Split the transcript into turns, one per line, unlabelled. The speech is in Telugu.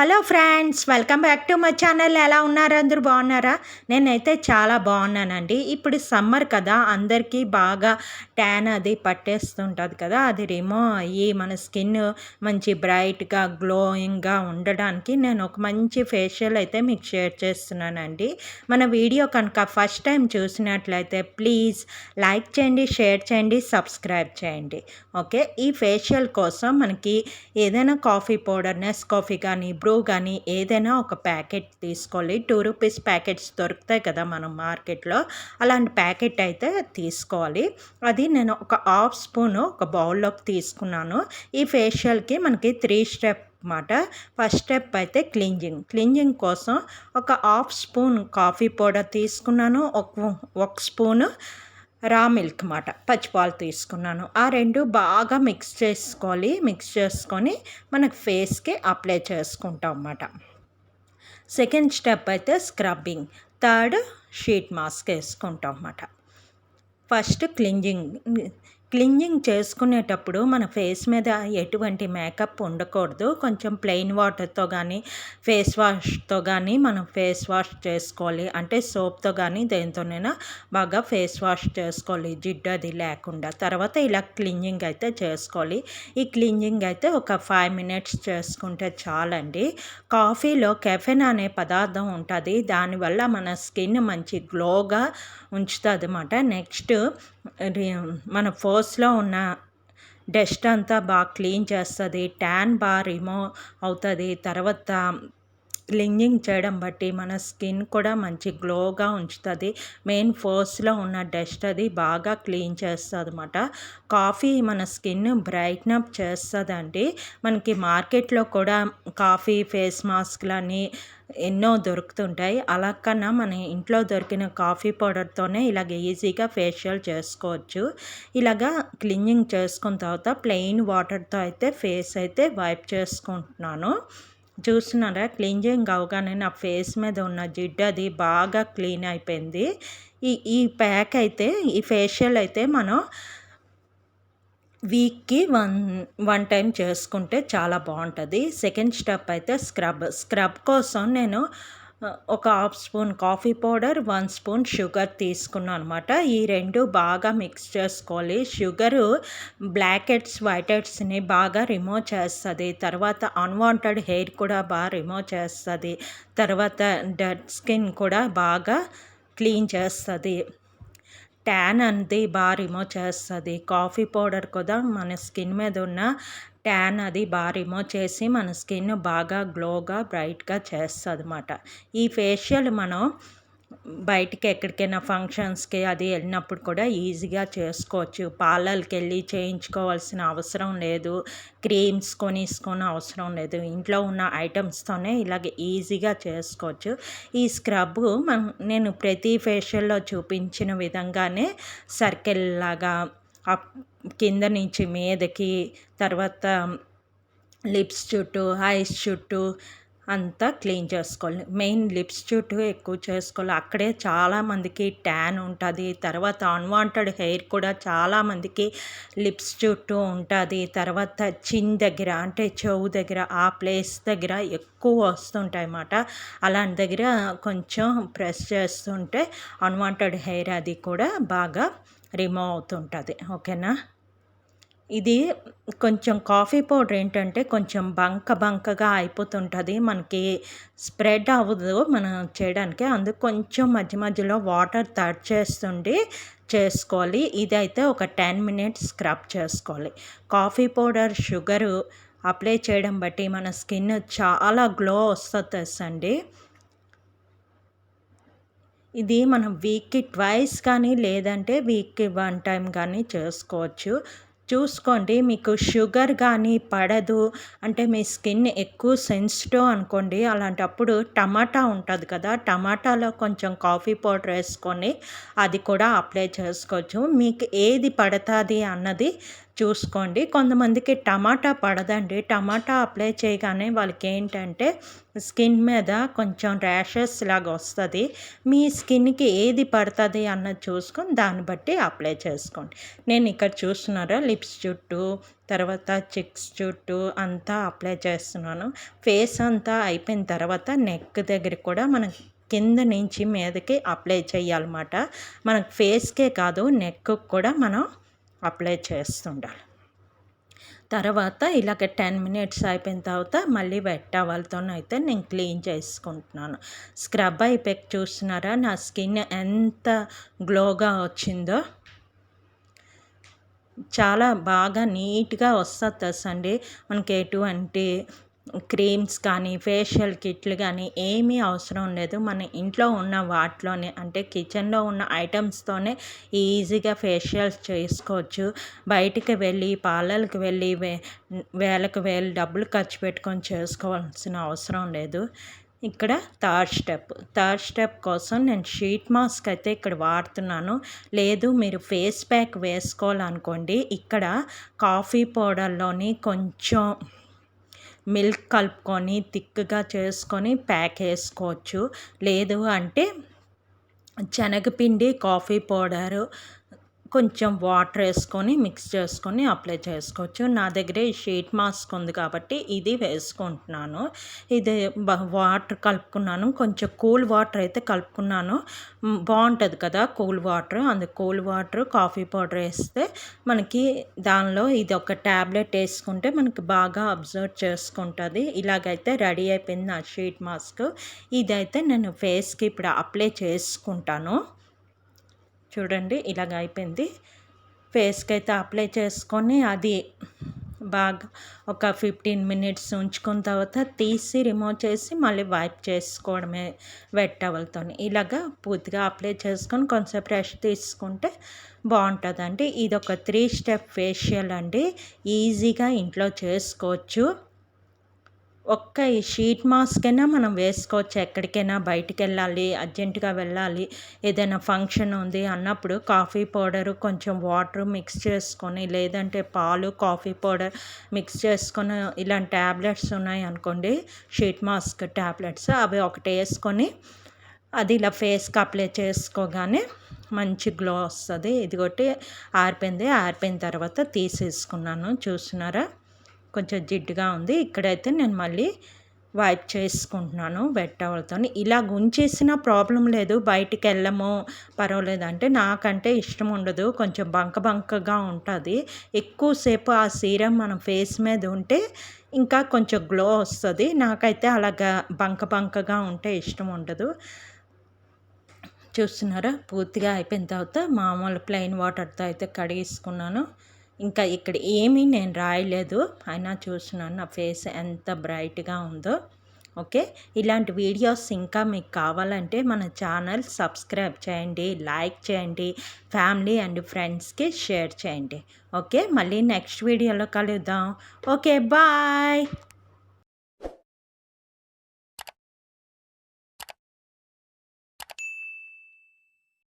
Hello friends, welcome back to my channel. ఎలా ఉన్నారు? అందరూ బాగున్నారా? నేనైతే చాలా బాగున్నానండి. ఇప్పుడు సమ్మర్ కదా, అందరికీ బాగా ట్యాన్ అది పట్టేస్తుంటుంది కదా, అది రిమూవ్ అయ్యి మన స్కిన్ మంచి బ్రైట్గా గ్లోయింగ్గా ఉండడానికి నేను ఒక మంచి ఫేషియల్ అయితే మీకు షేర్ చేస్తున్నానండి. మన వీడియో కనుక ఫస్ట్ టైం చూసినట్లయితే ప్లీజ్ లైక్ చేయండి, షేర్ చేయండి, సబ్స్క్రైబ్ చేయండి. ఓకే, ఈ ఫేషియల్ కోసం మనకి ఏదైనా కాఫీ పౌడర్, నెస్కాఫీ కానీ బ్రూ కానీ ఏదైనా ఒక ప్యాకెట్ తీసుకోవాలి. 2 రూపీస్ ప్యాకెట్స్ దొరుకుతాయి కదా మనం మార్కెట్లో, అలాంటి ప్యాకెట్ అయితే తీసుకోవాలి. అది నేను ఒక హాఫ్ స్పూను ఒక బౌల్లోకి తీసుకున్నాను. ఈ ఫేషియల్కి మనకి 3 స్టెప్ మాట. ఫస్ట్ స్టెప్ అయితే క్లింజింగ్ కోసం ఒక హాఫ్ స్పూన్ కాఫీ పౌడర్ తీసుకున్నాను. ఒక స్పూను రా మిల్క్ మాట, పచ్చిపాలు తీసుకున్నాను. ఆ రెండు బాగా మిక్స్ చేసుకోవాలి. మిక్స్ చేసుకొని మనకు ఫేస్కి అప్లై చేసుకుంటాం అన్నమాట. సెకండ్ స్టెప్ అయితే స్క్రబ్బింగ్. థర్డ్ షీట్ మాస్క్ వేసుకుంటాం అన్నమాట. ఫస్ట్ క్లింజింగ్ చేసుకునేటప్పుడు మన ఫేస్ మీద ఎటువంటి మేకప్ ఉండకూడదు. కొంచెం ప్లెయిన్ వాటర్తో కానీ ఫేస్ వాష్తో కానీ మనం ఫేస్ వాష్ చేసుకోవాలి. అంటే సోప్తో కానీ దేనితోనైనా బాగా ఫేస్ వాష్ చేసుకోవాలి, జిడ్డు అది లేకుండా. తర్వాత ఇలా క్లింజింగ్ అయితే చేసుకోవాలి. ఈ క్లింజింగ్ అయితే ఒక 5 మినిట్స్ చేసుకుంటే చాలండి. కాఫీలో కెఫెన్ అనే పదార్థం ఉంటుంది. దానివల్ల మన స్కిన్ మంచి గ్లోగా ఉంచుతుంది అన్నమాట. నెక్స్ట్ మన ఫేస్లో ఉన్న డస్ట్ అంతా బాగా క్లీన్ చేస్తుంది, ట్యాన్ బాగా రిమూవ్ అవుతుంది. తర్వాత క్లింజింగ్ చేయడం బట్టి మన స్కిన్ కూడా మంచి గ్లోగా ఉంచుతుంది. మెయిన్ ఫేస్లో ఉన్న డస్ట్ అది బాగా క్లీన్ చేస్తుంది అన్నమాట. కాఫీ మన స్కిన్ బ్రైట్న్ అప్ చేస్తుందండి. మనకి మార్కెట్లో కూడా కాఫీ ఫేస్ మాస్క్లని ఎన్నో దొరుకుతుంటాయి. అలా కన్నా మన ఇంట్లో దొరికిన కాఫీ పౌడర్తోనే ఇలాగ ఈజీగా ఫేషియల్ చేసుకోవచ్చు. ఇలాగా క్లీనింగ్ చేసుకున్న తర్వాత ప్లెయిన్ వాటర్తో అయితే ఫేస్ అయితే వైప్ చేసుకుంటున్నాను. చూస్తున్నారా, క్లీనింగ్ అవగానే నా ఫేస్ మీద ఉన్న జిడ్డు అది బాగా క్లీన్ అయిపోయింది. ఈ ప్యాక్ అయితే, ఈ ఫేషియల్ అయితే మనం వీక్కి వన్ టైం చేసుకుంటే చాలా బాగుంటుంది. సెకండ్ స్టెప్ అయితే స్క్రబ్ కోసం నేను ఒక half spoon coffee powder, 1 spoon sugar తీసుకున్నాను అనమాట. ఈ రెండు బాగా మిక్స్ చేసుకోవాలి. షుగరు బ్లాక్ హెడ్స్, వైట్ హెడ్స్ని బాగా రిమూవ్ చేస్తుంది. తర్వాత అన్వాంటెడ్ హెయిర్ కూడా బాగా రిమూవ్ చేస్తుంది. తర్వాత డెడ్ స్కిన్ కూడా బాగా క్లీన్ చేస్తుంది. ట్యాన్ అనేది బాగా రిమూవ్ చేస్తుంది. కాఫీ పౌడర్ కూడా మన స్కిన్ మీద ఉన్న ట్యాన్ అది బాగా రిమూవ్ చేసి మన స్కిన్ బాగా గ్లోగా బ్రైట్గా చేస్తుంది అన్నమాట. ఈ ఫేషియల్ మనం బయటికి ఎక్కడికైనా ఫంక్షన్స్కి అది వెళ్ళినప్పుడు కూడా ఈజీగా చేసుకోవచ్చు. పార్లర్కి వెళ్ళి చేయించుకోవాల్సిన అవసరం లేదు, క్రీమ్స్ కొనేసుకొని అవసరం లేదు. ఇంట్లో ఉన్న ఐటమ్స్తోనే ఇలాగ ఈజీగా చేసుకోవచ్చు. ఈ స్క్రబ్ నేను ప్రతి ఫేషియల్లో చూపించిన విధంగానే సర్కిల్ లాగా కింద నుంచి మీదకి, తర్వాత లిప్స్ చుట్టూ, ఐస్ చుట్టూ అంతా క్లీన్ చేసుకోవాలి. మెయిన్ లిప్స్ చుట్టూ ఎక్కువ చేసుకోవాలి. అక్కడే చాలామందికి ట్యాన్ ఉంటుంది. తర్వాత అన్వాంటెడ్ హెయిర్ కూడా చాలామందికి లిప్స్ చుట్టూ ఉంటుంది. తర్వాత చిన్ దగ్గర, అంటే చెవు దగ్గర, ఆ ప్లేస్ దగ్గర ఎక్కువ వస్తుంటాయి అన్నమాట. అలాంటి దగ్గర కొంచెం ప్రెస్ చేస్తుంటే అన్వాంటెడ్ హెయిర్ అది కూడా బాగా రిమూవ్ అవుతుంటుంది. ఓకేనా. ఇది కొంచెం కాఫీ పౌడర్ ఏంటంటే కొంచెం బంకగా అయిపోతుంటుంది, మనకి స్ప్రెడ్ అవ్వదు మనం చేయడానికి. అందుకు కొంచెం మధ్య మధ్యలో వాటర్ తడి చేస్తుండి చేసుకోవాలి. ఇదైతే ఒక 10 మినిట్స్ స్క్రబ్ చేసుకోవాలి. కాఫీ పౌడర్, షుగరు అప్లై చేయడం బట్టి మన స్కిన్ చాలా గ్లో వస్తుంది. ఇది మనం వీక్కి ట్వైస్ కానీ లేదంటే వీక్కి 1 టైం కానీ చేసుకోవచ్చు. చూసుకోండి, మీకు షుగర్ కానీ పడదు అంటే మీ స్కిన్ ఎక్కువ సెన్సిటివ్ అనుకోండి, అలాంటప్పుడు టమాటా ఉంటుంది కదా, టమాటాలో కొంచెం కాఫీ పౌడర్ వేసుకొని అది కూడా అప్లై చేసుకోవచ్చు. మీకు ఏది పడుతుంది అన్నది చూసుకోండి. కొంతమందికి టమాటా పడదండి. టమాటా అప్లై చేయగానే వాళ్ళకేంటంటే స్కిన్ మీద కొంచెం ర్యాషెస్ లాగా వస్తది. మీ స్కిన్‌కి ఏది పడతది అన్నది చూసుకొని దాన్ని బట్టి అప్లై చేసుకోండి. నేను ఇక్కడ చూస్తున్నారా లిప్స్ చుట్టూ, తర్వాత చిక్స్ చుట్టూ అంతా అప్లై చేస్తున్నాను. ఫేస్ అంతా అయిపోయిన తర్వాత నెక్ దగ్గర కూడా మనం కింద నుంచి మీదకి అప్లై చేయాలన్నమాట. మనకు ఫేస్‌కే కాదు నెక్‌కి కూడా మనం అప్లై చేస్తుండాలి. తర్వాత ఇలాగ 10 మినిట్స్ అయిపోయిన తర్వాత మళ్ళీ వెట్ టవల్‌తోనైతే నేను క్లీన్ చేసుకుంటున్నాను. స్క్రబ్ అయిపోయాక చూస్తున్నారా నా స్కిన్ ఎంత గ్లోగా వచ్చిందో. చాలా బాగా నీట్‌గా వస్తది తెలుసండి. మనకి ఎటువంటి క్రీమ్స్ కానీ, ఫేషియల్ కిట్లు గానీ ఏమీ అవసరం లేదు. మన ఇంట్లో ఉన్న వాటిలోనే అంటే కిచెన్‌లో ఉన్న ఐటమ్స్‌తోనే ఈజీగా ఫేషియల్స్ చేసుకోవచ్చు. బయటికి వెళ్ళి, పార్లర్‌కి వెళ్ళి వేలకు వేలు డబ్బులు ఖర్చు పెట్టుకొని చేసుకోవాల్సిన అవసరం లేదు. ఇక్కడ థర్డ్ స్టెప్ కోసం నేను షీట్ మాస్క్ అయితే ఇక్కడ వాడుతున్నాను. లేదు మీరు ఫేస్ ప్యాక్ వేసుకోవాలనుకోండి, ఇక్కడ కాఫీ పౌడర్‌లోని కొంచెం మిల్క్ కలుపుకొని థిక్‌గా చేసుకొని ప్యాక్ వేసుకోవచ్చు. లేదు అంటే శనగపిండి, కాఫీ పౌడరు, కొంచెం వాటర్ వేసుకొని మిక్స్ చేసుకొని అప్లై చేసుకోవచ్చు. నా దగ్గర ఈ షీట్ మాస్క్ ఉంది కాబట్టి ఇది వేసుకుంటున్నాను. ఇది వాటర్ కలుపుకున్నాను. కొంచెం కూల్ వాటర్ అయితే కలుపుకున్నాను. బాగుంటుంది కదా కూల్ వాటర్. అందుకు కూల్ వాటర్, కాఫీ పౌడర్ వేస్తే మనకి దానిలో ఇది ఒక ట్యాబ్లెట్ వేసుకుంటే మనకి బాగా అబ్జర్వ్ చేసుకుంటుంది. ఇలాగైతే రెడీ అయిపోయింది నా షీట్ మాస్క్. ఇదైతే నేను ఫేస్కి ఇప్పుడు అప్లై చేసుకుంటాను. చూడండి ఇలాగ అయిపోయింది. ఫేస్కి అయితే అప్లై చేసుకొని అది బాగా ఒక 15 మినిట్స్ ఉంచుకున్న తర్వాత తీసి రిమూవ్ చేసి మళ్ళీ వైప్ చేసుకోవడమే వెట్ టవల్‌తోని. ఇలాగా పూర్తిగా అప్లై చేసుకొని కొంచెంసేపు రెస్ట్ తీసుకుంటే బాగుంటుందండి. ఇదొక 3 స్టెప్ ఫేషియల్ అండి. ఈజీగా ఇంట్లో చేసుకోవచ్చు. ఒక్క ఈ షీట్ మాస్క్ అయినా మనం వేసుకోవచ్చు. ఎక్కడికైనా బయటికెళ్ళాలి, అర్జెంటుగా వెళ్ళాలి, ఏదైనా ఫంక్షన్ ఉంది అన్నప్పుడు కాఫీ పౌడరు, కొంచెం వాటర్ మిక్స్ చేసుకొని, లేదంటే పాలు, కాఫీ పౌడర్ మిక్స్ చేసుకొని ఇలాంటి ట్యాబ్లెట్స్ ఉన్నాయి అనుకోండి, షీట్ మాస్క్ ట్యాబ్లెట్స్ అవి ఒకటి వేసుకొని అది ఇలా ఫేస్కి అప్లై చేసుకోగానే మంచి గ్లో వస్తుంది. ఇదిగోటి ఆరిపోయింది. ఆరిపోయిన తర్వాత తీసేసుకున్నాను. చూస్తున్నారా కొంచెం జిడ్డుగా ఉంది. ఇక్కడైతే నేను మళ్ళీ వైప్ చేసుకుంటున్నాను వెట్ టవల్‌తోని. ఇలాగ ఉంచేసిన ప్రాబ్లం లేదు. బయటికి వెళ్ళము పర్వాలేదు అంటే నాకంటే ఇష్టం ఉండదు. కొంచెం బంకగా ఉంటుంది. ఎక్కువసేపు ఆ సీరం మన ఫేస్ మీద ఉంటే ఇంకా కొంచెం గ్లో వస్తుంది. నాకైతే అలాగా బంకగా ఉంటే ఇష్టం ఉండదు. చూస్తున్నారా పూర్తిగా అయిపోయిన తర్వాత మామూలు ప్లెయిన్ వాటర్తో అయితే కడిగేసుకున్నాను. ఇంకా ఇక్కడ ఏమీ నేను రాయలేదు. అయినా చూస్తున్నాను నా ఫేస్ ఎంత బ్రైట్‌గా ఉందో. ఓకే. ఇలాంటి వీడియోస్ ఇంకా మీకు కావాలంటే మన ఛానల్ సబ్స్క్రైబ్ చేయండి, లైక్ చేయండి, ఫ్యామిలీ అండ్ ఫ్రెండ్స్‌కి షేర్ చేయండి. ఓకే. మళ్ళీ నెక్స్ట్ వీడియోలో కలుద్దాం. ఓకే. బాయ్.